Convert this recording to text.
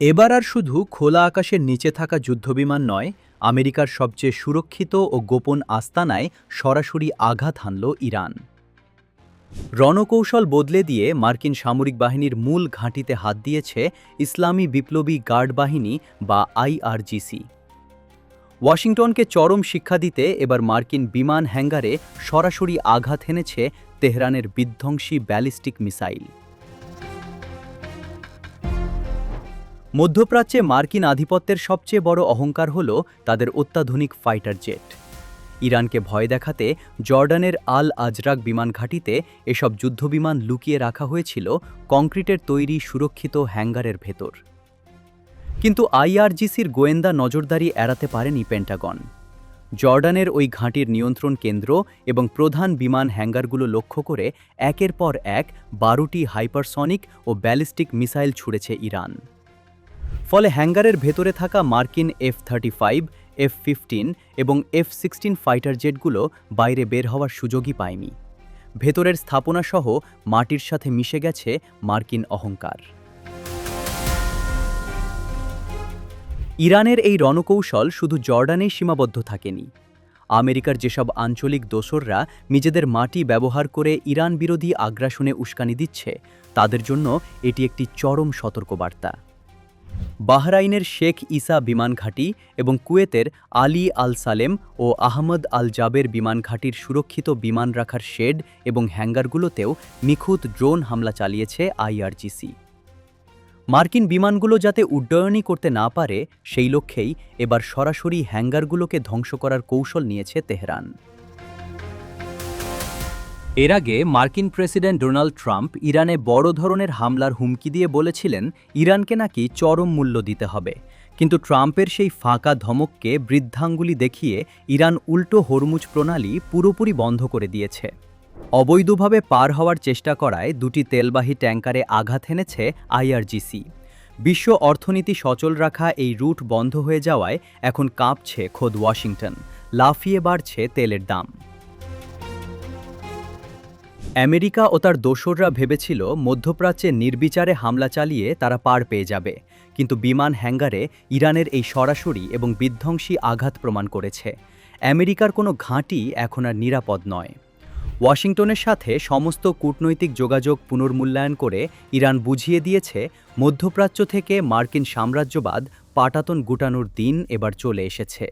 এবার আর শুধু খোলা আকাশের নিচে থাকা যুদ্ধবিমান নয়, আমেরিকার সবচেয়ে সুরক্ষিত ও গোপন আস্তানায় সরাসরি আঘাত হানল ইরান। রণকৌশল বদলে দিয়ে মার্কিন সামরিক বাহিনীর মূল ঘাঁটিতে হাত দিয়েছে ইসলামী বিপ্লবী গার্ড বাহিনী বা আইআরজিসি। ওয়াশিংটনকে চরম শিক্ষা দিতে এবার মার্কিন বিমান হ্যাঙ্গারে সরাসরি আঘাত হেনেছে তেহরানের বিধ্বংসী ব্যালিস্টিক মিসাইল। মধ্যপ্রাচ্যে মার্কিন আধিপত্যের সবচেয়ে বড় অহংকার হল তাদের অত্যাধুনিক ফাইটার জেট। ইরানকে ভয় দেখাতে জর্ডানের আল আজরাক বিমান ঘাঁটিতে এসব যুদ্ধবিমান লুকিয়ে রাখা হয়েছিল কংক্রিটের তৈরি সুরক্ষিত হ্যাঙ্গারের ভেতর। কিন্তু আইআরজিসির গোয়েন্দা নজরদারি এড়াতে পারেনি পেন্টাগন। জর্ডানের ওই ঘাঁটির নিয়ন্ত্রণ কেন্দ্র এবং প্রধান বিমান হ্যাঙ্গারগুলো লক্ষ্য করে একের পর এক 12টি হাইপারসনিক ও ব্যালিস্টিক মিসাইল ছুড়েছে ইরান। ফলে হ্যাঙ্গারের ভেতরে থাকা মার্কিন F-35, F-15 এবং F-16 ফাইটার জেটগুলো বাইরে বের হওয়ার সুযোগই পায়নি। ভেতরের স্থাপনাসহ মাটির সাথে মিশে গেছে মার্কিন অহংকার। ইরানের এই রণকৌশল শুধু জর্ডানেই সীমাবদ্ধ থাকেনি। আমেরিকার যেসব আঞ্চলিক দোসররা নিজেদের মাটি ব্যবহার করে ইরান বিরোধী আগ্রাসনে উস্কানি দিচ্ছে, তাদের জন্য এটি একটি চরম সতর্কবার্তা। বাহরাইনের শেখ ইসা বিমান ঘাঁটি এবং কুয়েতের আলী আল সালেম ও আহমদ আল জাবের বিমান ঘাঁটির সুরক্ষিত বিমান রাখার শেড এবং হ্যাঙ্গারগুলোতেও নিখুঁত ড্রোন হামলা চালিয়েছে আইআরজিসি। মার্কিন বিমানগুলো যাতে উড্ডয়নই করতে না পারে, সেই লক্ষ্যেই এবার সরাসরি হ্যাঙ্গারগুলোকে ধ্বংস করার কৌশল নিয়েছে তেহরান। এর আগে মার্কিন প্রেসিডেন্ট ডোনাল্ড ট্রাম্প ইরানে বড় ধরনের হামলার হুমকি দিয়ে বলেছিলেন ইরানকে নাকি চরম মূল্য দিতে হবে। কিন্তু ট্রাম্পের সেই ফাঁকা ধমককে বৃদ্ধাঙ্গুলি দেখিয়ে ইরান উল্টো হরমুজ প্রণালী পুরোপুরি বন্ধ করে দিয়েছে। অবৈধভাবে পার হওয়ার চেষ্টা করায় দুটি তেলবাহী ট্যাঙ্কারে আঘাত হেনেছে আইআরজিসি। বিশ্ব অর্থনীতি সচল রাখা এই রুট বন্ধ হয়ে যাওয়ায় এখন কাঁপছে খোদ ওয়াশিংটন, লাফিয়ে বাড়ছে তেলের দাম। আমেরিকা ও তার দোসররা ভেবেছিল মধ্যপ্রাচ্যে নির্বিচারে হামলা চালিয়ে তারা পার পেয়ে যাবে, কিন্তু বিমান হ্যাঙ্গারে ইরানের এই সরাসরি এবং বিধ্বংসী আঘাত প্রমাণ করেছে আমেরিকার কোনো ঘাঁটি এখন আর নিরাপদ নয়। ওয়াশিংটনের সাথে সমস্ত কূটনৈতিক যোগাযোগ পুনর্মূল্যায়ন করে ইরান বুঝিয়ে দিয়েছে মধ্যপ্রাচ্য থেকে মার্কিন সাম্রাজ্যবাদ পাটাতন গুটানোর দিন এবার চলে এসেছে।